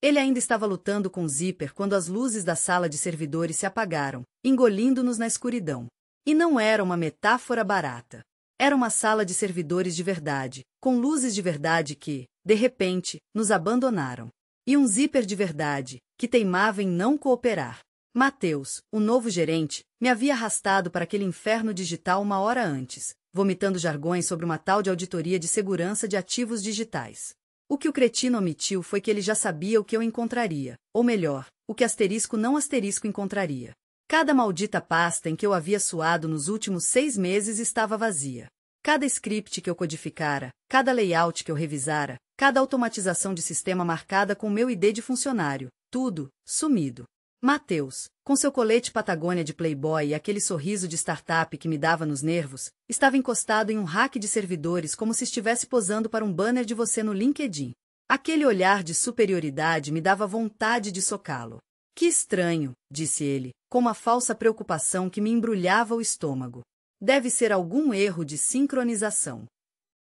Ele ainda estava lutando com o zíper quando as luzes da sala de servidores se apagaram, engolindo-nos na escuridão. E não era uma metáfora barata. Era uma sala de servidores de verdade, com luzes de verdade que, de repente, nos abandonaram. E um zíper de verdade, que teimava em não cooperar. Mateus, o novo gerente, me havia arrastado para aquele inferno digital uma hora antes, vomitando jargões sobre uma tal de auditoria de segurança de ativos digitais. O que o cretino omitiu foi que ele já sabia o que eu encontraria, ou melhor, o que asterisco não asterisco encontraria. Cada maldita pasta em que eu havia suado nos últimos 6 meses estava vazia. Cada script que eu codificara, cada layout que eu revisara, cada automatização de sistema marcada com meu ID de funcionário, tudo, sumido. Mateus, com seu colete Patagônia de Playboy e aquele sorriso de startup que me dava nos nervos, estava encostado em um rack de servidores como se estivesse posando para um banner de você no LinkedIn. Aquele olhar de superioridade me dava vontade de socá-lo. Que estranho, disse ele, com uma falsa preocupação que me embrulhava o estômago. Deve ser algum erro de sincronização.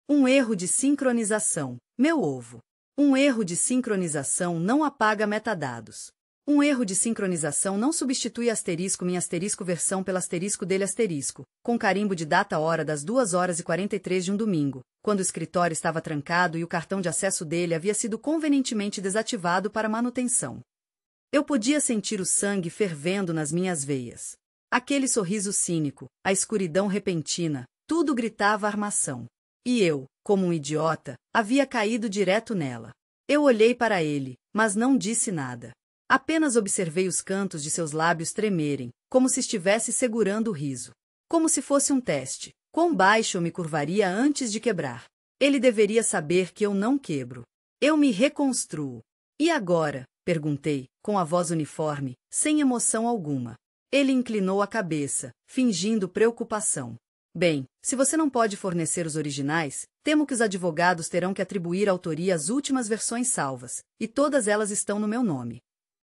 Um erro de sincronização, meu ovo. Um erro de sincronização não apaga metadados. Um erro de sincronização não substitui asterisco minha asterisco versão pela asterisco dele asterisco, com carimbo de data-hora das 2h43 de um domingo, quando o escritório estava trancado e o cartão de acesso dele havia sido convenientemente desativado para manutenção. Eu podia sentir o sangue fervendo nas minhas veias. Aquele sorriso cínico, a escuridão repentina, tudo gritava armação. E eu, como um idiota, havia caído direto nela. Eu olhei para ele, mas não disse nada. Apenas observei os cantos de seus lábios tremerem, como se estivesse segurando o riso. Como se fosse um teste. Quão baixo eu me curvaria antes de quebrar? Ele deveria saber que eu não quebro. Eu me reconstruo. E agora? Perguntei, com a voz uniforme, sem emoção alguma. Ele inclinou a cabeça, fingindo preocupação. Bem, se você não pode fornecer os originais, temo que os advogados terão que atribuir autoria às últimas versões salvas, e todas elas estão no meu nome.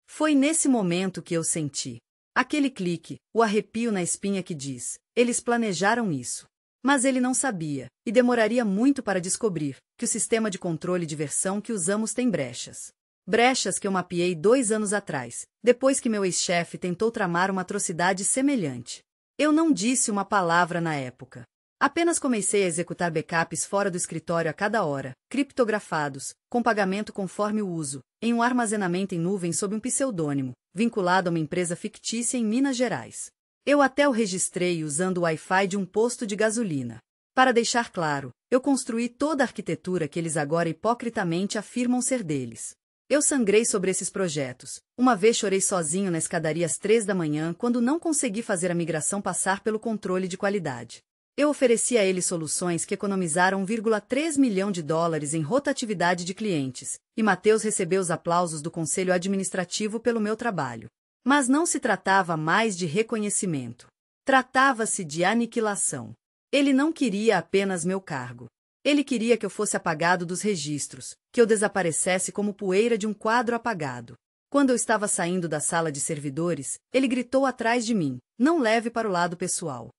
Foi nesse momento que eu senti aquele clique, o arrepio na espinha que diz: eles planejaram isso. Mas ele não sabia, e demoraria muito para descobrir, que o sistema de controle de versão que usamos tem brechas. Brechas que eu mapeei 2 anos atrás, depois que meu ex-chefe tentou tramar uma atrocidade semelhante. Eu não disse uma palavra na época. Apenas comecei a executar backups fora do escritório a cada hora, criptografados, com pagamento conforme o uso, em um armazenamento em nuvem sob um pseudônimo, vinculado a uma empresa fictícia em Minas Gerais. Eu até o registrei usando o Wi-Fi de um posto de gasolina. Para deixar claro, eu construí toda a arquitetura que eles agora hipocritamente afirmam ser deles. Eu sangrei sobre esses projetos. Uma vez chorei sozinho na escadaria às 3 da manhã quando não consegui fazer a migração passar pelo controle de qualidade. Eu ofereci a ele soluções que economizaram 1,3 milhão de dólares em rotatividade de clientes, e Mateus recebeu os aplausos do conselho administrativo pelo meu trabalho. Mas não se tratava mais de reconhecimento. Tratava-se de aniquilação. Ele não queria apenas meu cargo. Ele queria que eu fosse apagado dos registros, que eu desaparecesse como poeira de um quadro apagado. Quando eu estava saindo da sala de servidores, ele gritou atrás de mim: "Não leve para o lado pessoal."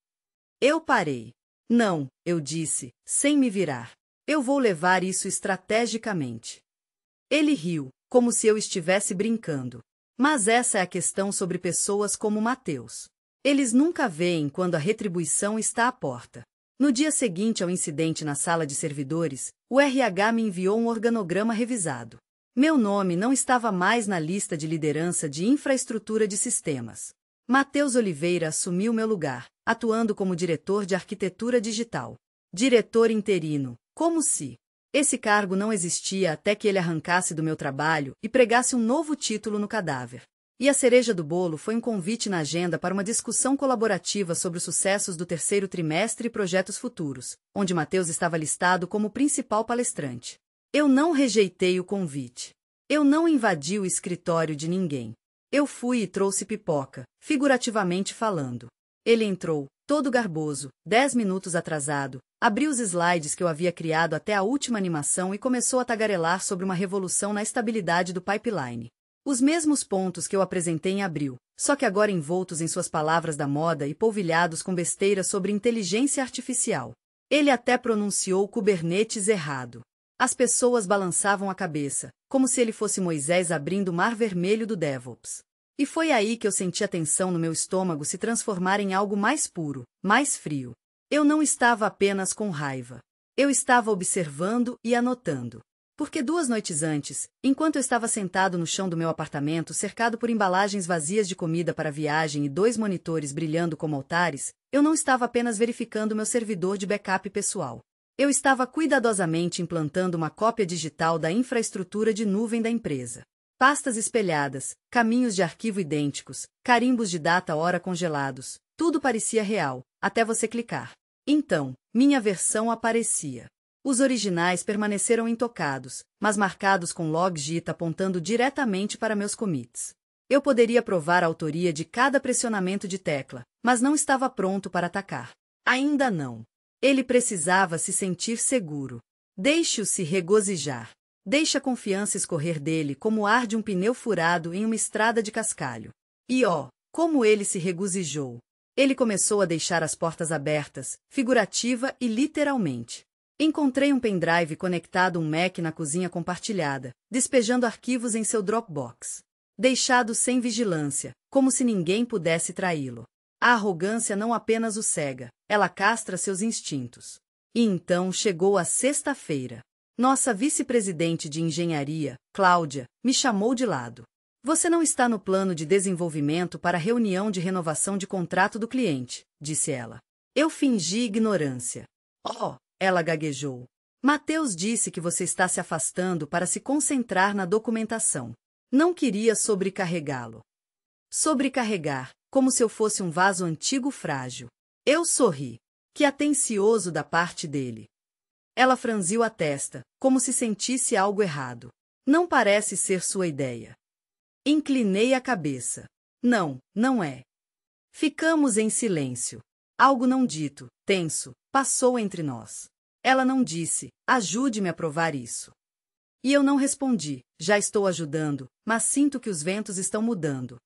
Eu parei. "Não," eu disse, sem me virar. "Eu vou levar isso estrategicamente." Ele riu, como se eu estivesse brincando. Mas essa é a questão sobre pessoas como Mateus. Eles nunca veem quando a retribuição está à porta. No dia seguinte ao incidente na sala de servidores, o RH me enviou um organograma revisado. Meu nome não estava mais na lista de liderança de infraestrutura de sistemas. Mateus Oliveira assumiu meu lugar, atuando como diretor de arquitetura digital. Diretor interino, como se esse cargo não existia até que ele arrancasse do meu trabalho e pregasse um novo título no cadáver. E a cereja do bolo foi um convite na agenda para uma discussão colaborativa sobre os sucessos do 3º trimestre e projetos futuros, onde Mateus estava listado como principal palestrante. Eu não rejeitei o convite. Eu não invadi o escritório de ninguém. Eu fui e trouxe pipoca, figurativamente falando. Ele entrou, todo garboso, 10 minutos atrasado, abriu os slides que eu havia criado até a última animação e começou a tagarelar sobre uma revolução na estabilidade do pipeline. Os mesmos pontos que eu apresentei em abril, só que agora envoltos em suas palavras da moda e polvilhados com besteiras sobre inteligência artificial. Ele até pronunciou Kubernetes errado. As pessoas balançavam a cabeça, como se ele fosse Moisés abrindo o mar vermelho do DevOps. E foi aí que eu senti a tensão no meu estômago se transformar em algo mais puro, mais frio. Eu não estava apenas com raiva. Eu estava observando e anotando. Porque 2 noites antes, enquanto eu estava sentado no chão do meu apartamento cercado por embalagens vazias de comida para viagem e 2 monitores brilhando como altares, eu não estava apenas verificando meu servidor de backup pessoal. Eu estava cuidadosamente implantando uma cópia digital da infraestrutura de nuvem da empresa. Pastas espelhadas, caminhos de arquivo idênticos, carimbos de data-hora congelados, tudo parecia real, até você clicar. Então, minha versão aparecia. Os originais permaneceram intocados, mas marcados com log.git apontando diretamente para meus commits. Eu poderia provar a autoria de cada pressionamento de tecla, mas não estava pronto para atacar. Ainda não. Ele precisava se sentir seguro. Deixe-o se regozijar. Deixe a confiança escorrer dele como o ar de um pneu furado em uma estrada de cascalho. E como ele se regozijou! Ele começou a deixar as portas abertas, figurativa e literalmente. Encontrei um pendrive conectado a um Mac na cozinha compartilhada, despejando arquivos em seu Dropbox. Deixado sem vigilância, como se ninguém pudesse traí-lo. A arrogância não apenas o cega, ela castra seus instintos. E então chegou a sexta-feira. Nossa vice-presidente de engenharia, Cláudia, me chamou de lado. Você não está no plano de desenvolvimento para a reunião de renovação de contrato do cliente, disse ela. Eu fingi ignorância. Ela gaguejou. Mateus disse que você está se afastando para se concentrar na documentação. Não queria sobrecarregá-lo. Sobrecarregar, como se eu fosse um vaso antigo frágil. Eu sorri. Que atencioso da parte dele. Ela franziu a testa, como se sentisse algo errado. Não parece ser sua ideia. Inclinei a cabeça. Não, não é. Ficamos em silêncio. Algo não dito, tenso, passou entre nós. Ela não disse, ajude-me a provar isso. E eu não respondi, já estou ajudando, mas sinto que os ventos estão mudando.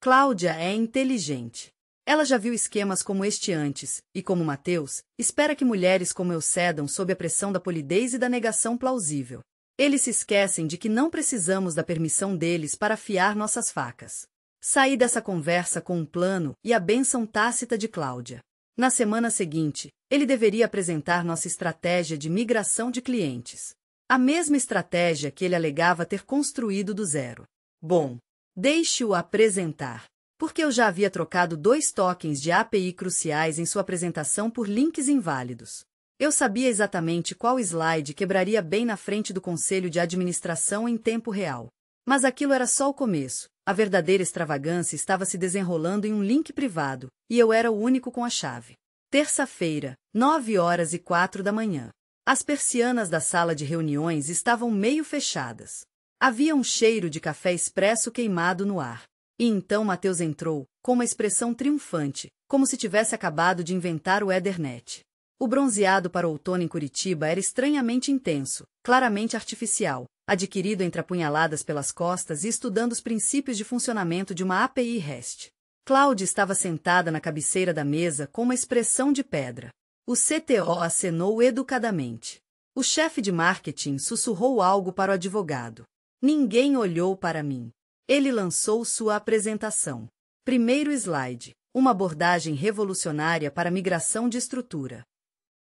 Cláudia é inteligente. Ela já viu esquemas como este antes, e como Mateus, espera que mulheres como eu cedam sob a pressão da polidez e da negação plausível. Eles se esquecem de que não precisamos da permissão deles para afiar nossas facas. Saí dessa conversa com um plano e a bênção tácita de Cláudia. Na semana seguinte, ele deveria apresentar nossa estratégia de migração de clientes. A mesma estratégia que ele alegava ter construído do zero. Bom, deixe-o apresentar. Porque eu já havia trocado 2 tokens de API cruciais em sua apresentação por links inválidos. Eu sabia exatamente qual slide quebraria bem na frente do conselho de administração em tempo real. Mas aquilo era só o começo. A verdadeira extravagância estava se desenrolando em um link privado, e eu era o único com a chave. Terça-feira, 9h04 da manhã. As persianas da sala de reuniões estavam meio fechadas. Havia um cheiro de café expresso queimado no ar. E então Mateus entrou, com uma expressão triunfante, como se tivesse acabado de inventar o Ethernet. O bronzeado para o outono em Curitiba era estranhamente intenso, claramente artificial, adquirido entre apunhaladas pelas costas e estudando os princípios de funcionamento de uma API REST. Cláudia estava sentada na cabeceira da mesa com uma expressão de pedra. O CTO acenou educadamente. O chefe de marketing sussurrou algo para o advogado. Ninguém olhou para mim. Ele lançou sua apresentação. Primeiro slide, uma abordagem revolucionária para migração de estrutura.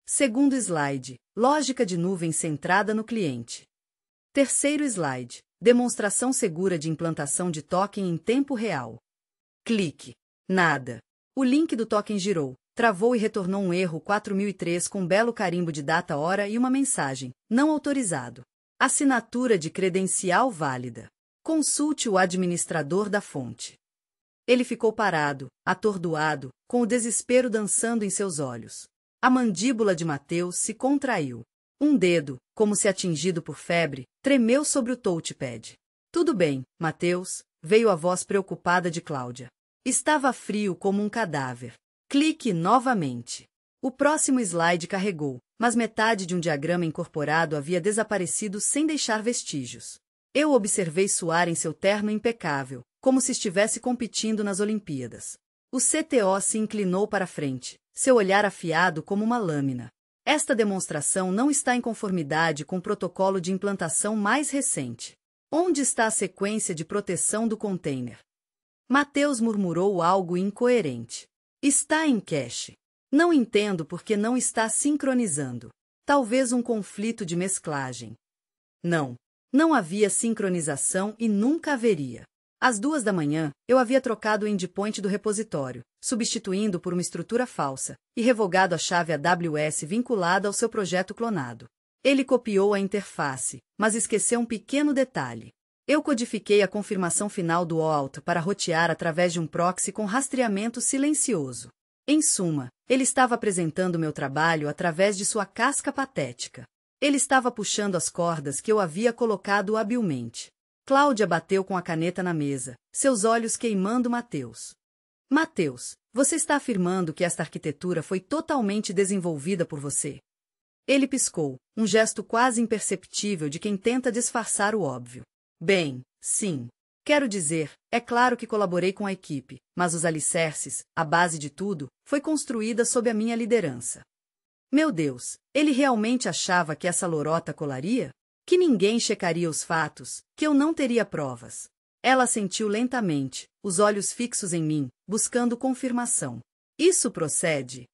Segundo slide, lógica de nuvem centrada no cliente. Terceiro slide, demonstração segura de implantação de token em tempo real. Clique. Nada. O link do token girou, travou e retornou um erro 4003 com um belo carimbo de data-hora e uma mensagem, não autorizado. Assinatura de credencial válida. Consulte o administrador da fonte. Ele ficou parado, atordoado, com o desespero dançando em seus olhos. A mandíbula de Mateus se contraiu. Um dedo, como se atingido por febre, tremeu sobre o touchpad. Tudo bem, Mateus, veio a voz preocupada de Cláudia. Estava frio como um cadáver. Clique novamente. O próximo slide carregou, mas metade de um diagrama incorporado havia desaparecido sem deixar vestígios. Eu observei suar em seu terno impecável, como se estivesse competindo nas Olimpíadas. O CTO se inclinou para frente, seu olhar afiado como uma lâmina. Esta demonstração não está em conformidade com o protocolo de implantação mais recente. Onde está a sequência de proteção do container? Mateus murmurou algo incoerente. Está em cache. Não entendo por que não está sincronizando. Talvez um conflito de mesclagem. Não. Não havia sincronização e nunca haveria. Às 2 da manhã, eu havia trocado o endpoint do repositório, substituindo por uma estrutura falsa, e revogado a chave AWS vinculada ao seu projeto clonado. Ele copiou a interface, mas esqueceu um pequeno detalhe. Eu codifiquei a confirmação final do OAuth para rotear através de um proxy com rastreamento silencioso. Em suma, ele estava apresentando meu trabalho através de sua casca patética. Ele estava puxando as cordas que eu havia colocado habilmente. Cláudia bateu com a caneta na mesa, seus olhos queimando Mateus. Mateus, você está afirmando que esta arquitetura foi totalmente desenvolvida por você? Ele piscou, um gesto quase imperceptível de quem tenta disfarçar o óbvio. Bem, sim. Quero dizer, é claro que colaborei com a equipe, mas os alicerces, a base de tudo, foi construída sob a minha liderança. Meu Deus, ele realmente achava que essa lorota colaria? Que ninguém checaria os fatos, que eu não teria provas. Ela assentiu lentamente, os olhos fixos em mim, buscando confirmação. Isso procede?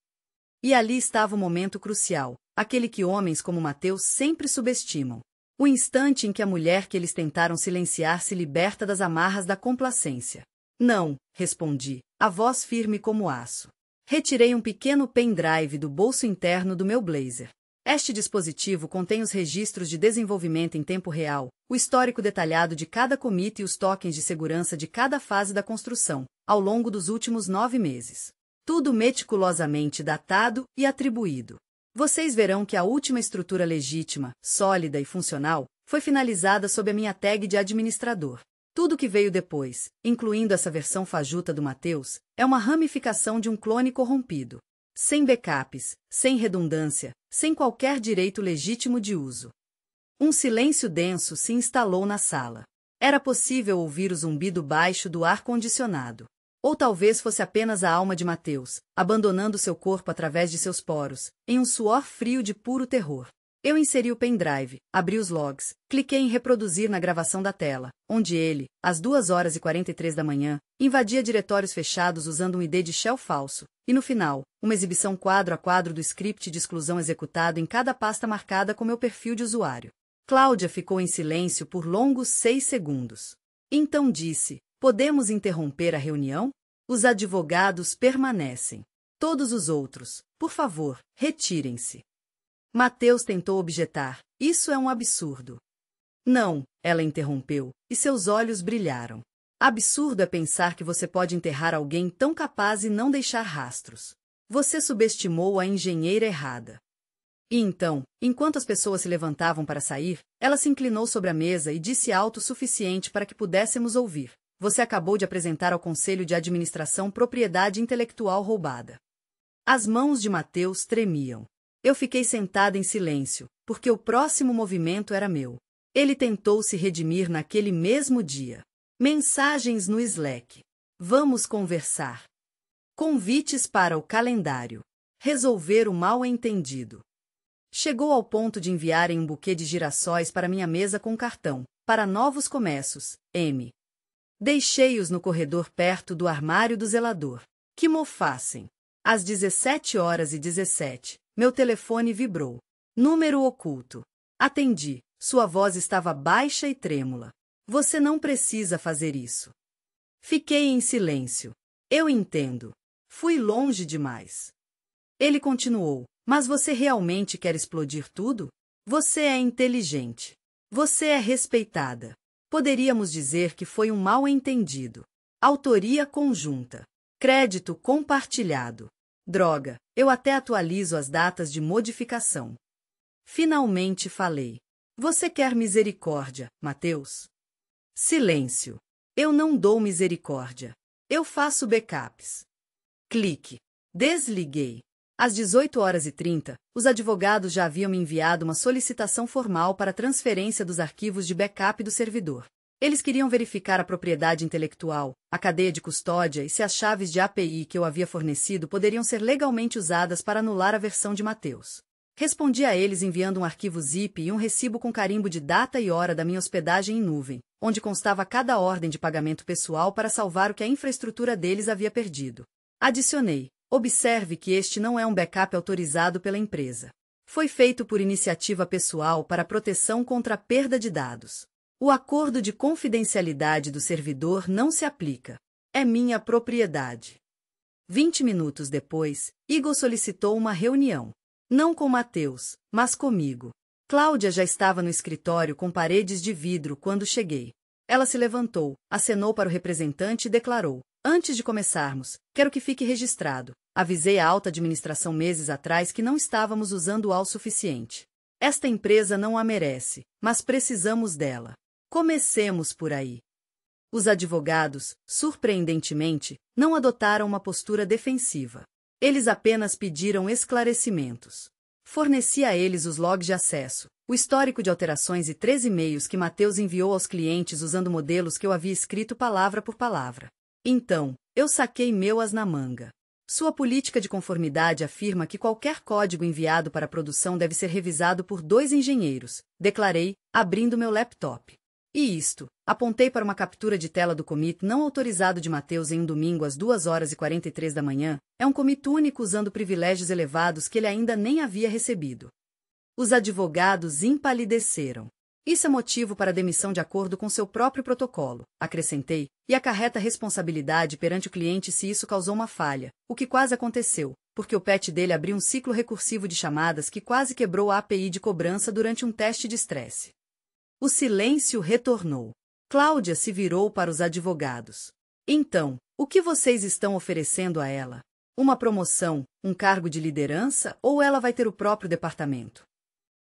E ali estava o momento crucial, aquele que homens como Mateus sempre subestimam. O instante em que a mulher que eles tentaram silenciar se liberta das amarras da complacência. Não, respondi, a voz firme como aço. Retirei um pequeno pendrive do bolso interno do meu blazer. Este dispositivo contém os registros de desenvolvimento em tempo real, o histórico detalhado de cada commit e os tokens de segurança de cada fase da construção, ao longo dos últimos 9 meses. Tudo meticulosamente datado e atribuído. Vocês verão que a última estrutura legítima, sólida e funcional, foi finalizada sob a minha tag de administrador. Tudo que veio depois, incluindo essa versão fajuta do Mateus, é uma ramificação de um clone corrompido. Sem backups, sem redundância, sem qualquer direito legítimo de uso. Um silêncio denso se instalou na sala. Era possível ouvir o zumbido baixo do ar-condicionado. Ou talvez fosse apenas a alma de Mateus, abandonando seu corpo através de seus poros, em um suor frio de puro terror. Eu inseri o pendrive, abri os logs, cliquei em reproduzir na gravação da tela, onde ele, às 2h43 da manhã, invadia diretórios fechados usando um ID de shell falso, e no final, uma exibição quadro a quadro do script de exclusão executado em cada pasta marcada com meu perfil de usuário. Cláudia ficou em silêncio por longos 6 segundos. Então disse, podemos interromper a reunião? Os advogados permanecem. Todos os outros, por favor, retirem-se. Mateus tentou objetar, isso é um absurdo. Não, ela interrompeu, e seus olhos brilharam. Absurdo é pensar que você pode enterrar alguém tão capaz e não deixar rastros. Você subestimou a engenheira errada. E então, enquanto as pessoas se levantavam para sair, ela se inclinou sobre a mesa e disse alto o suficiente para que pudéssemos ouvir. Você acabou de apresentar ao Conselho de Administração propriedade intelectual roubada. As mãos de Mateus tremiam. Eu fiquei sentada em silêncio, porque o próximo movimento era meu. Ele tentou se redimir naquele mesmo dia. Mensagens no Slack. Vamos conversar. Convites para o calendário. Resolver o mal-entendido. Chegou ao ponto de enviarem um buquê de girassóis para minha mesa com cartão. Para novos começos, M. Deixei-os no corredor perto do armário do zelador. Que mofassem. Às 17h17, meu telefone vibrou. Número oculto. Atendi. Sua voz estava baixa e trêmula. Você não precisa fazer isso. Fiquei em silêncio. Eu entendo. Fui longe demais. Ele continuou. Mas você realmente quer explodir tudo? Você é inteligente. Você é respeitada. Poderíamos dizer que foi um mal-entendido. Autoria conjunta. Crédito compartilhado. Droga, eu até atualizo as datas de modificação. Finalmente falei. Você quer misericórdia, Mateus? Silêncio. Eu não dou misericórdia. Eu faço backups. Clique. Desliguei. Às 18h30, os advogados já haviam me enviado uma solicitação formal para transferência dos arquivos de backup do servidor. Eles queriam verificar a propriedade intelectual, a cadeia de custódia e se as chaves de API que eu havia fornecido poderiam ser legalmente usadas para anular a versão de Mateus. Respondi a eles enviando um arquivo zip e um recibo com carimbo de data e hora da minha hospedagem em nuvem, onde constava cada ordem de pagamento pessoal para salvar o que a infraestrutura deles havia perdido. Adicionei: observe que este não é um backup autorizado pela empresa. Foi feito por iniciativa pessoal para proteção contra a perda de dados. O acordo de confidencialidade do servidor não se aplica. É minha propriedade. 20 minutos depois, Igor solicitou uma reunião. Não com Matheus, mas comigo. Cláudia já estava no escritório com paredes de vidro quando cheguei. Ela se levantou, acenou para o representante e declarou: antes de começarmos, quero que fique registrado. Avisei a alta administração meses atrás que não estávamos usando o suficiente. Esta empresa não a merece, mas precisamos dela. Comecemos por aí. Os advogados, surpreendentemente, não adotaram uma postura defensiva. Eles apenas pediram esclarecimentos. Forneci a eles os logs de acesso, o histórico de alterações e 3 e-mails que Matheus enviou aos clientes usando modelos que eu havia escrito palavra por palavra. Então, eu saquei meu as na manga. Sua política de conformidade afirma que qualquer código enviado para a produção deve ser revisado por 2 engenheiros, declarei, abrindo meu laptop. E isto, apontei para uma captura de tela do commit não autorizado de Matheus em um domingo às 2h43 da manhã, é um commit único usando privilégios elevados que ele ainda nem havia recebido. Os advogados empalideceram. Isso é motivo para demissão de acordo com seu próprio protocolo, acrescentei, e acarreta responsabilidade perante o cliente se isso causou uma falha, o que quase aconteceu, porque o patch dele abriu um ciclo recursivo de chamadas que quase quebrou a API de cobrança durante um teste de estresse. O silêncio retornou. Cláudia se virou para os advogados. Então, o que vocês estão oferecendo a ela? Uma promoção, um cargo de liderança ou ela vai ter o próprio departamento?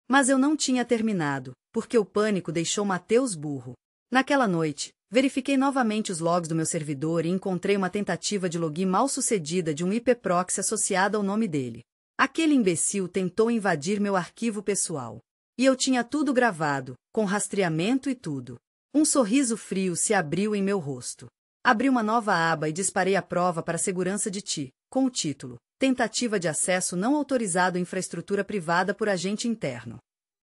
Mas eu não tinha terminado, porque o pânico deixou Matheus burro. Naquela noite, verifiquei novamente os logs do meu servidor e encontrei uma tentativa de login mal-sucedida de um IP proxy associada ao nome dele. Aquele imbecil tentou invadir meu arquivo pessoal. E eu tinha tudo gravado, com rastreamento e tudo. Um sorriso frio se abriu em meu rosto. Abri uma nova aba e disparei a prova para a segurança de ti, com o título: Tentativa de acesso não autorizado à infraestrutura privada por agente interno.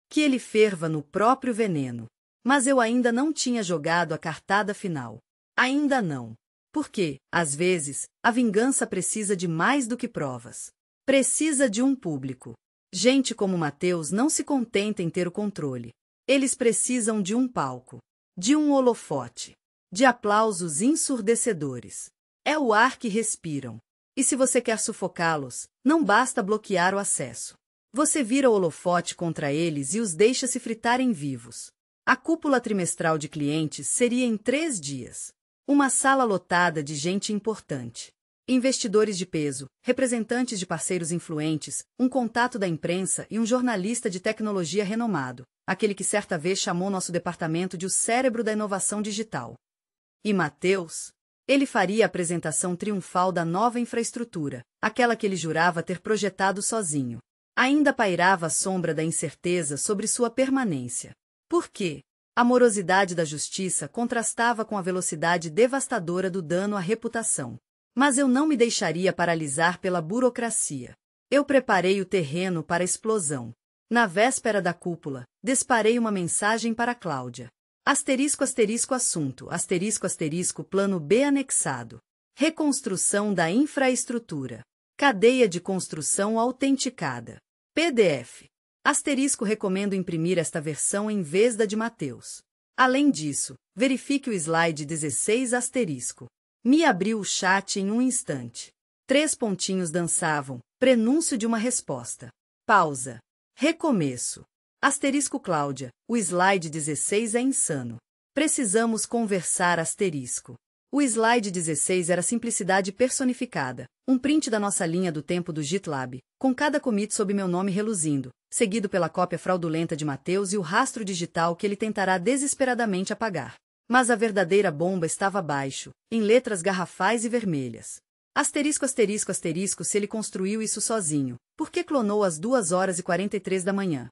Que ele ferva no próprio veneno. Mas eu ainda não tinha jogado a cartada final. Ainda não. Porque, às vezes, a vingança precisa de mais do que provas. Precisa de um público. Gente como Matheus não se contenta em ter o controle. Eles precisam de um palco, de um holofote, de aplausos ensurdecedores. É o ar que respiram. E se você quer sufocá-los, não basta bloquear o acesso. Você vira o holofote contra eles e os deixa se fritarem vivos. A cúpula trimestral de clientes seria em 3 dias. Uma sala lotada de gente importante. Investidores de peso, representantes de parceiros influentes, um contato da imprensa e um jornalista de tecnologia renomado, aquele que certa vez chamou nosso departamento de o cérebro da inovação digital. E Matheus? Ele faria a apresentação triunfal da nova infraestrutura, aquela que ele jurava ter projetado sozinho. Ainda pairava a sombra da incerteza sobre sua permanência. Por quê? A morosidade da justiça contrastava com a velocidade devastadora do dano à reputação. Mas eu não me deixaria paralisar pela burocracia. Eu preparei o terreno para a explosão. Na véspera da cúpula, disparei uma mensagem para Cláudia. **assunto, plano B anexado. Reconstrução da infraestrutura. Cadeia de construção autenticada. PDF. Recomendo imprimir esta versão em vez da de Matheus. Além disso, verifique o slide 16 Me abriu o chat em um instante. 3 pontinhos dançavam, prenúncio de uma resposta. Pausa. Recomeço. Cláudia, o slide 16 é insano. Precisamos conversar. O slide 16 era simplicidade personificada, um print da nossa linha do tempo do GitLab, com cada commit sob meu nome reluzindo, seguido pela cópia fraudulenta de Matheus e o rastro digital que ele tentará desesperadamente apagar. Mas a verdadeira bomba estava abaixo, em letras garrafais e vermelhas. Se ele construiu isso sozinho, por que clonou às 2h43 da manhã?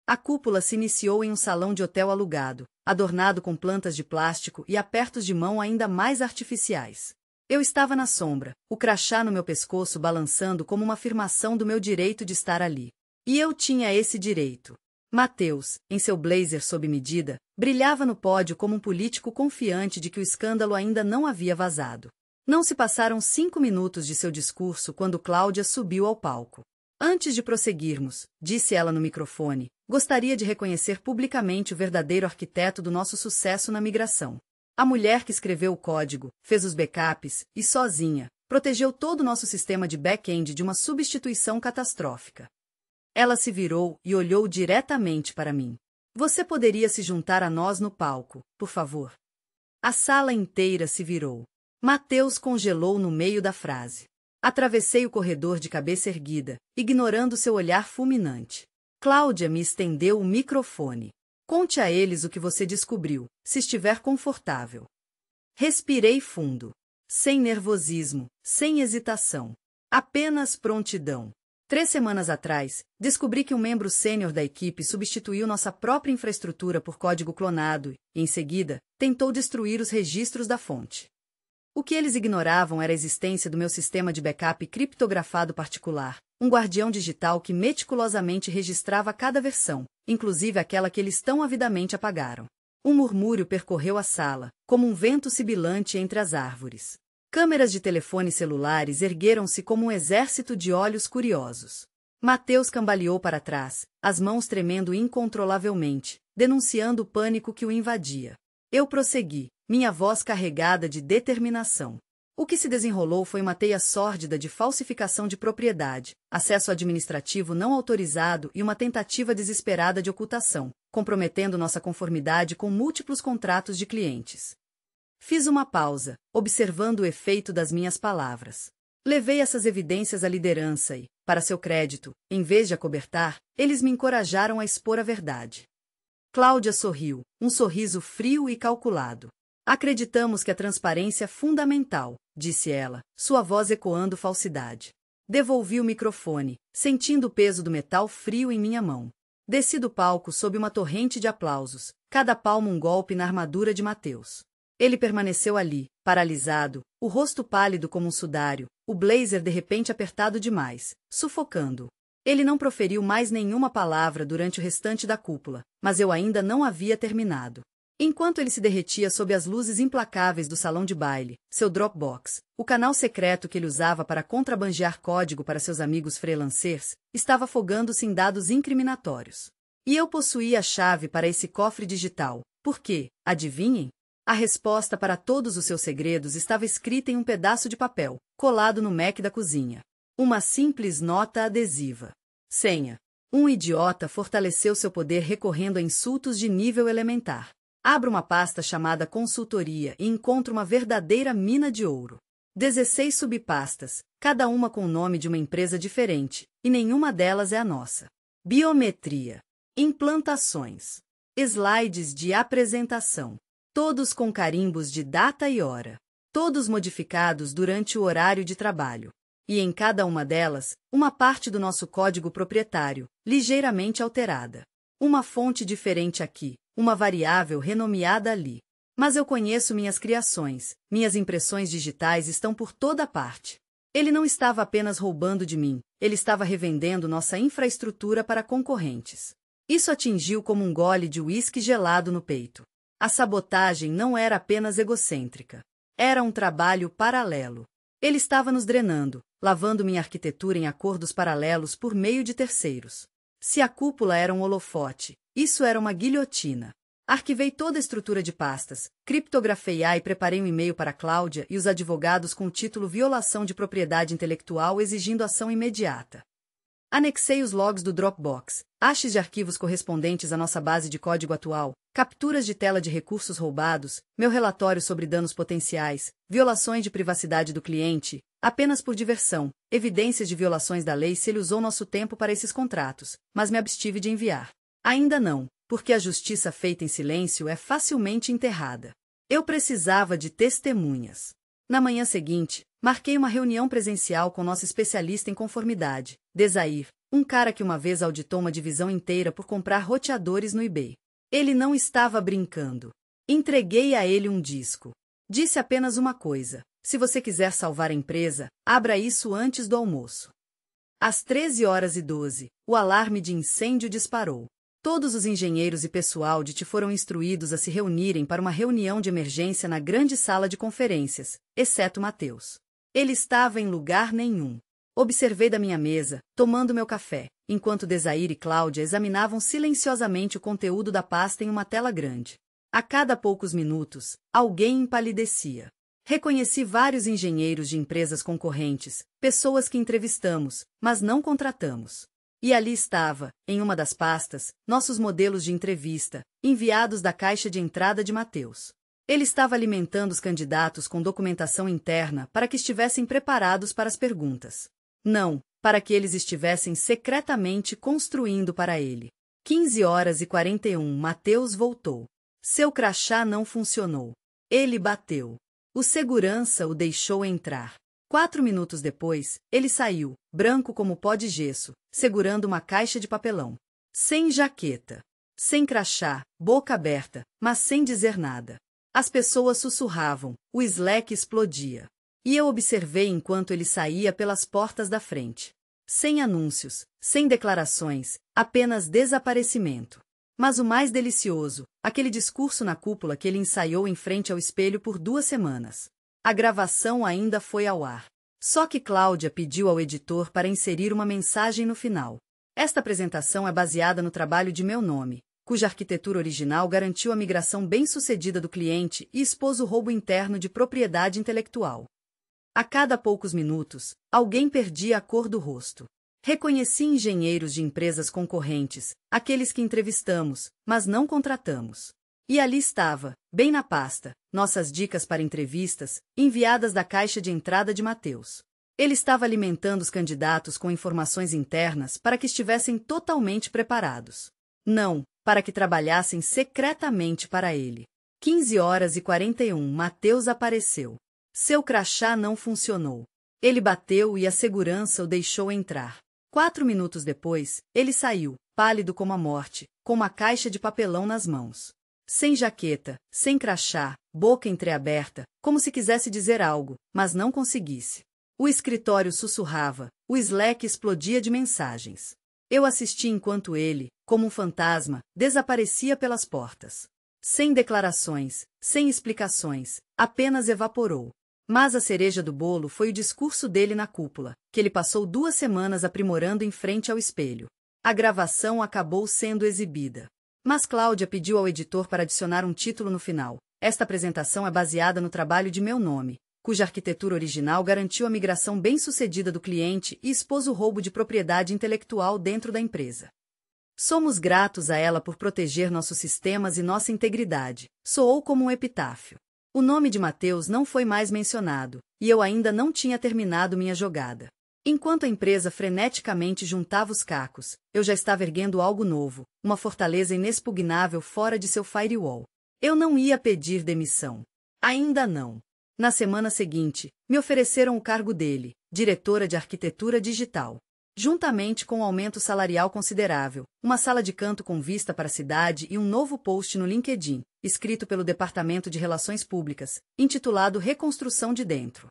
A cúpula se iniciou em um salão de hotel alugado, adornado com plantas de plástico e apertos de mão ainda mais artificiais. Eu estava na sombra, o crachá no meu pescoço balançando como uma afirmação do meu direito de estar ali. E eu tinha esse direito. Mateus, em seu blazer sob medida, brilhava no pódio como um político confiante de que o escândalo ainda não havia vazado. Não se passaram 5 minutos de seu discurso quando Cláudia subiu ao palco. Antes de prosseguirmos, disse ela no microfone, gostaria de reconhecer publicamente o verdadeiro arquiteto do nosso sucesso na migração. A mulher que escreveu o código, fez os backups e, sozinha, protegeu todo o nosso sistema de back-end de uma substituição catastrófica. Ela se virou e olhou diretamente para mim. Você poderia se juntar a nós no palco, por favor? A sala inteira se virou. Mateus congelou no meio da frase. Atravessei o corredor de cabeça erguida, ignorando seu olhar fulminante. Cláudia me estendeu o microfone. Conte a eles o que você descobriu, se estiver confortável. Respirei fundo. Sem nervosismo, sem hesitação. Apenas prontidão. 3 semanas atrás, descobri que um membro sênior da equipe substituiu nossa própria infraestrutura por código clonado e, em seguida, tentou destruir os registros da fonte. O que eles ignoravam era a existência do meu sistema de backup criptografado particular, um guardião digital que meticulosamente registrava cada versão, inclusive aquela que eles tão avidamente apagaram. Um murmúrio percorreu a sala, como um vento sibilante entre as árvores. Câmeras de telefones celulares ergueram-se como um exército de olhos curiosos. Mateus cambaleou para trás, as mãos tremendo incontrolavelmente, denunciando o pânico que o invadia. Eu prossegui, minha voz carregada de determinação. O que se desenrolou foi uma teia sórdida de falsificação de propriedade, acesso administrativo não autorizado e uma tentativa desesperada de ocultação, comprometendo nossa conformidade com múltiplos contratos de clientes. Fiz uma pausa, observando o efeito das minhas palavras. Levei essas evidências à liderança e, para seu crédito, em vez de acobertar, eles me encorajaram a expor a verdade. Cláudia sorriu, um sorriso frio e calculado. Acreditamos que a transparência é fundamental, disse ela, sua voz ecoando falsidade. Devolvi o microfone, sentindo o peso do metal frio em minha mão. Desci do palco sob uma torrente de aplausos, cada palmo um golpe na armadura de Mateus. Ele permaneceu ali, paralisado, o rosto pálido como um sudário, o blazer de repente apertado demais, sufocando-o. Ele não proferiu mais nenhuma palavra durante o restante da cúpula, mas eu ainda não havia terminado. Enquanto ele se derretia sob as luzes implacáveis do salão de baile, seu Dropbox, o canal secreto que ele usava para contrabandear código para seus amigos freelancers, estava afogando-se em dados incriminatórios. E eu possuía a chave para esse cofre digital, porque, adivinhem? A resposta para todos os seus segredos estava escrita em um pedaço de papel, colado no Mac da cozinha. Uma simples nota adesiva. Senha. Um idiota fortaleceu seu poder recorrendo a insultos de nível elementar. Abro uma pasta chamada Consultoria e encontro uma verdadeira mina de ouro. 16 subpastas, cada uma com o nome de uma empresa diferente, e nenhuma delas é a nossa. Biometria. Implantações. Slides de apresentação. Todos com carimbos de data e hora. Todos modificados durante o horário de trabalho. E em cada uma delas, uma parte do nosso código proprietário, ligeiramente alterada. Uma fonte diferente aqui, uma variável renomeada ali. Mas eu conheço minhas criações, minhas impressões digitais estão por toda parte. Ele não estava apenas roubando de mim, ele estava revendendo nossa infraestrutura para concorrentes. Isso atingiu como um gole de uísque gelado no peito. A sabotagem não era apenas egocêntrica. Era um trabalho paralelo. Ele estava nos drenando, lavando minha arquitetura em acordos paralelos por meio de terceiros. Se a cúpula era um holofote, isso era uma guilhotina. Arquivei toda a estrutura de pastas, criptografei-a e preparei um e-mail para Cláudia e os advogados com o título Violação de Propriedade Intelectual exigindo ação imediata. Anexei os logs do Dropbox, hashes de arquivos correspondentes à nossa base de código atual, capturas de tela de recursos roubados, meu relatório sobre danos potenciais, violações de privacidade do cliente, apenas por diversão, evidências de violações da lei se ele usou nosso tempo para esses contratos, mas me abstive de enviar. Ainda não, porque a justiça feita em silêncio é facilmente enterrada. Eu precisava de testemunhas. Na manhã seguinte, marquei uma reunião presencial com nosso especialista em conformidade, Desair, um cara que uma vez auditou uma divisão inteira por comprar roteadores no eBay. Ele não estava brincando. Entreguei a ele um disco. Disse apenas uma coisa: Se você quiser salvar a empresa, abra isso antes do almoço. Às 13h12, o alarme de incêndio disparou. Todos os engenheiros e pessoal de TI foram instruídos a se reunirem para uma reunião de emergência na grande sala de conferências, exceto Mateus. Ele estava em lugar nenhum. Observei da minha mesa, tomando meu café, enquanto Desair e Cláudia examinavam silenciosamente o conteúdo da pasta em uma tela grande. A cada poucos minutos, alguém empalidecia. Reconheci vários engenheiros de empresas concorrentes, pessoas que entrevistamos, mas não contratamos. E ali estava, em uma das pastas, nossos modelos de entrevista, enviados da caixa de entrada de Mateus. Ele estava alimentando os candidatos com documentação interna para que estivessem preparados para as perguntas. Não, para que eles estivessem secretamente construindo para ele. 15h41, Mateus voltou. Seu crachá não funcionou. Ele bateu. O segurança o deixou entrar. 4 minutos depois, ele saiu, branco como pó de gesso, segurando uma caixa de papelão. Sem jaqueta. Sem crachá, boca aberta, mas sem dizer nada. As pessoas sussurravam, o Slack explodia. E eu observei enquanto ele saía pelas portas da frente. Sem anúncios, sem declarações, apenas desaparecimento. Mas o mais delicioso, aquele discurso na cúpula que ele ensaiou em frente ao espelho por 2 semanas. A gravação ainda foi ao ar. Só que Cláudia pediu ao editor para inserir uma mensagem no final. Esta apresentação é baseada no trabalho de meu nome, cuja arquitetura original garantiu a migração bem-sucedida do cliente e expôs o roubo interno de propriedade intelectual. A cada poucos minutos, alguém perdia a cor do rosto. Reconheci engenheiros de empresas concorrentes, aqueles que entrevistamos, mas não contratamos. E ali estava, bem na pasta, nossas dicas para entrevistas, enviadas da caixa de entrada de Mateus. Ele estava alimentando os candidatos com informações internas para que estivessem totalmente preparados. Não, para que trabalhassem secretamente para ele. 15h41, Mateus apareceu. Seu crachá não funcionou. Ele bateu e a segurança o deixou entrar. 4 minutos depois, ele saiu, pálido como a morte, com uma caixa de papelão nas mãos. Sem jaqueta, sem crachá, boca entreaberta, como se quisesse dizer algo, mas não conseguisse. O escritório sussurrava, o Slack explodia de mensagens. Eu assisti enquanto ele, como um fantasma, desaparecia pelas portas. Sem declarações, sem explicações, apenas evaporou. Mas a cereja do bolo foi o discurso dele na cúpula, que ele passou 2 semanas aprimorando em frente ao espelho. A gravação acabou sendo exibida. Mas Cláudia pediu ao editor para adicionar um título no final. Esta apresentação é baseada no trabalho de meu nome, cuja arquitetura original garantiu a migração bem-sucedida do cliente e expôs o roubo de propriedade intelectual dentro da empresa. Somos gratos a ela por proteger nossos sistemas e nossa integridade. Soou como um epitáfio. O nome de Mateus não foi mais mencionado, e eu ainda não tinha terminado minha jogada. Enquanto a empresa freneticamente juntava os cacos, eu já estava erguendo algo novo, uma fortaleza inexpugnável fora de seu firewall. Eu não ia pedir demissão. Ainda não. Na semana seguinte, me ofereceram o cargo dele, diretora de arquitetura digital. Juntamente com um aumento salarial considerável, uma sala de canto com vista para a cidade e um novo post no LinkedIn, escrito pelo Departamento de Relações Públicas, intitulado Reconstrução de Dentro.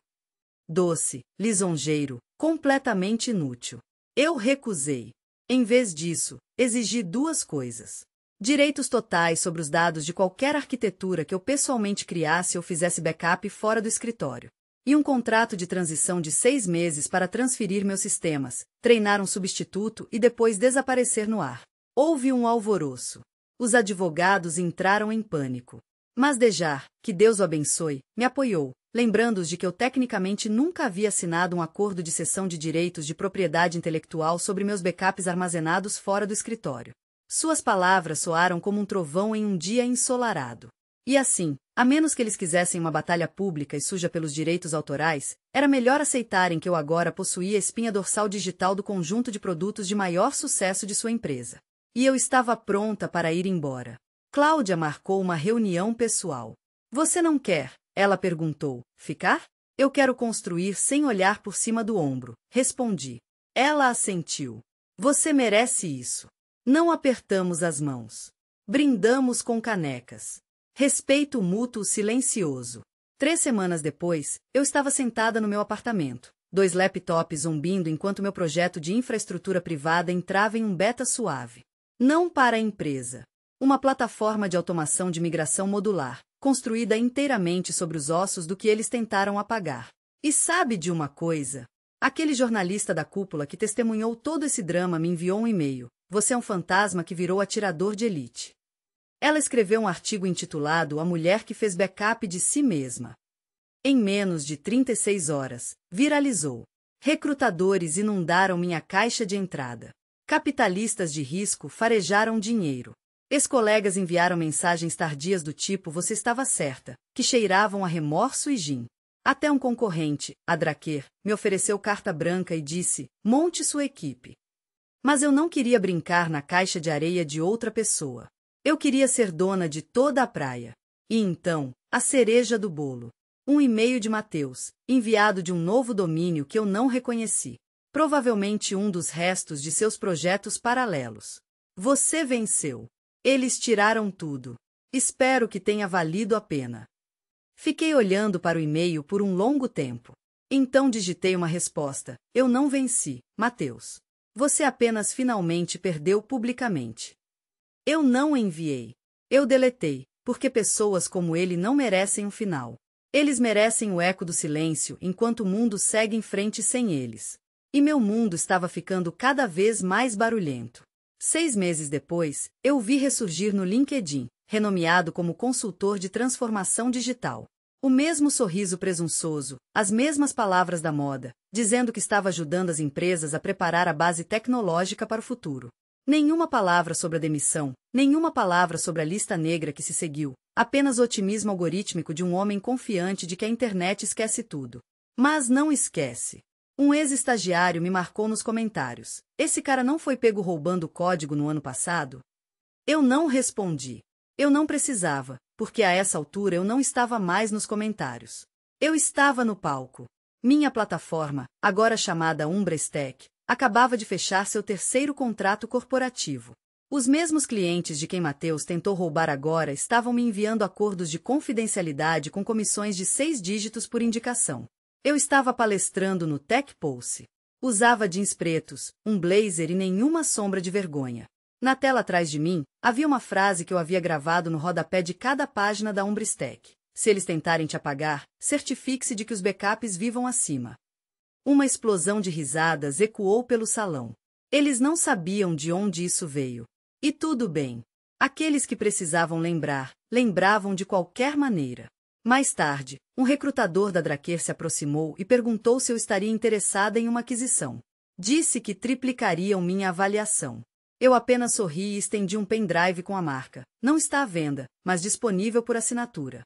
Doce, lisonjeiro, completamente inútil. Eu recusei. Em vez disso, exigi 2 coisas. Direitos totais sobre os dados de qualquer arquitetura que eu pessoalmente criasse ou fizesse backup fora do escritório. E um contrato de transição de 6 meses para transferir meus sistemas, treinar um substituto e depois desaparecer no ar. Houve um alvoroço. Os advogados entraram em pânico. Mas Dejar, que Deus o abençoe, me apoiou, lembrando-os de que eu tecnicamente nunca havia assinado um acordo de cessão de direitos de propriedade intelectual sobre meus backups armazenados fora do escritório. Suas palavras soaram como um trovão em um dia ensolarado. E assim, a menos que eles quisessem uma batalha pública e suja pelos direitos autorais, era melhor aceitarem que eu agora possuía a espinha dorsal digital do conjunto de produtos de maior sucesso de sua empresa. E eu estava pronta para ir embora. Cláudia marcou uma reunião pessoal. Você não quer, ela perguntou, ficar? Eu quero construir sem olhar por cima do ombro, respondi. Ela assentiu. Você merece isso. Não apertamos as mãos. Brindamos com canecas. Respeito mútuo silencioso. 3 semanas depois, eu estava sentada no meu apartamento, 2 laptops zumbindo enquanto meu projeto de infraestrutura privada entrava em um beta suave. Não para a empresa. Uma plataforma de automação de migração modular, construída inteiramente sobre os ossos do que eles tentaram apagar. E sabe de uma coisa? Aquele jornalista da cúpula que testemunhou todo esse drama me enviou um e-mail. Você é um fantasma que virou atirador de elite. Ela escreveu um artigo intitulado A Mulher que Fez Backup de Si Mesma. Em menos de 36 horas, viralizou. Recrutadores inundaram minha caixa de entrada. Capitalistas de risco farejaram dinheiro. Ex-colegas enviaram mensagens tardias do tipo "você estava certa", que cheiravam a remorso e gin. Até um concorrente, a Draker, me ofereceu carta branca e disse, monte sua equipe. Mas eu não queria brincar na caixa de areia de outra pessoa. Eu queria ser dona de toda a praia. E então, a cereja do bolo. Um e-mail de Matheus, enviado de um novo domínio que eu não reconheci. Provavelmente um dos restos de seus projetos paralelos. Você venceu. Eles tiraram tudo. Espero que tenha valido a pena. Fiquei olhando para o e-mail por um longo tempo. Então digitei uma resposta. Eu não venci, Matheus. Você apenas finalmente perdeu publicamente. Eu não enviei. Eu deletei, porque pessoas como ele não merecem um final. Eles merecem o eco do silêncio enquanto o mundo segue em frente sem eles. E meu mundo estava ficando cada vez mais barulhento. 6 meses depois, eu o vi ressurgir no LinkedIn, renomeado como consultor de transformação digital. O mesmo sorriso presunçoso, as mesmas palavras da moda, dizendo que estava ajudando as empresas a preparar a base tecnológica para o futuro. Nenhuma palavra sobre a demissão, nenhuma palavra sobre a lista negra que se seguiu, apenas o otimismo algorítmico de um homem confiante de que a internet esquece tudo. Mas não esquece. Um ex-estagiário me marcou nos comentários. Esse cara não foi pego roubando código no ano passado? Eu não respondi. Eu não precisava, porque a essa altura eu não estava mais nos comentários. Eu estava no palco. Minha plataforma, agora chamada Umbrastack, acabava de fechar seu 3º contrato corporativo. Os mesmos clientes de quem Matheus tentou roubar agora estavam me enviando acordos de confidencialidade com comissões de 6 dígitos por indicação. Eu estava palestrando no Tech Pulse. Usava jeans pretos, um blazer e nenhuma sombra de vergonha. Na tela atrás de mim, havia uma frase que eu havia gravado no rodapé de cada página da Umbrastack. Se eles tentarem te apagar, certifique-se de que os backups vivam acima. Uma explosão de risadas ecoou pelo salão. Eles não sabiam de onde isso veio. E tudo bem. Aqueles que precisavam lembrar, lembravam de qualquer maneira. Mais tarde, um recrutador da Draker se aproximou e perguntou se eu estaria interessada em uma aquisição. Disse que triplicariam minha avaliação. Eu apenas sorri e estendi um pendrive com a marca. Não está à venda, mas disponível por assinatura.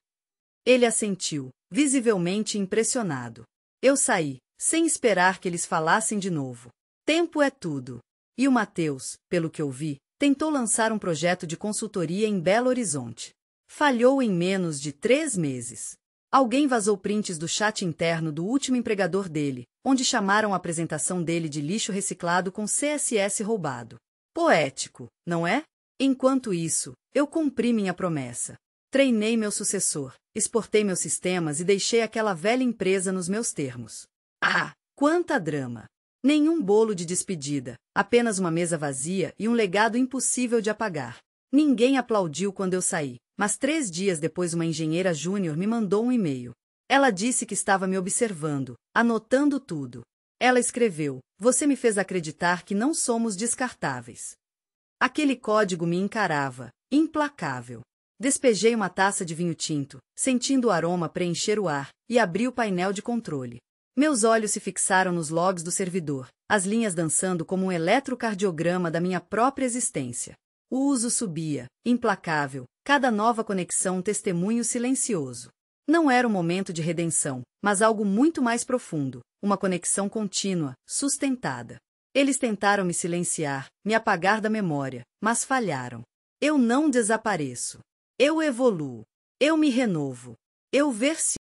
Ele assentiu, visivelmente impressionado. Eu saí, sem esperar que eles falassem de novo. Tempo é tudo. E o Matheus, pelo que eu vi, tentou lançar um projeto de consultoria em Belo Horizonte. Falhou em menos de 3 meses. Alguém vazou prints do chat interno do último empregador dele, onde chamaram a apresentação dele de lixo reciclado com CSS roubado. Poético, não é? Enquanto isso, eu cumpri minha promessa. Treinei meu sucessor, exportei meus sistemas e deixei aquela velha empresa nos meus termos. Ah, quanta drama! Nenhum bolo de despedida, apenas uma mesa vazia e um legado impossível de apagar. Ninguém aplaudiu quando eu saí, mas 3 dias depois uma engenheira júnior me mandou um e-mail. Ela disse que estava me observando, anotando tudo. Ela escreveu: "Você me fez acreditar que não somos descartáveis." Aquele código me encarava, implacável. Despejei uma taça de vinho tinto, sentindo o aroma preencher o ar, e abri o painel de controle. Meus olhos se fixaram nos logs do servidor, as linhas dançando como um eletrocardiograma da minha própria existência. O uso subia, implacável, cada nova conexão um testemunho silencioso. Não era um momento de redenção, mas algo muito mais profundo, uma conexão contínua, sustentada. Eles tentaram me silenciar, me apagar da memória, mas falharam. Eu não desapareço. Eu evoluo. Eu me renovo. Eu versifico.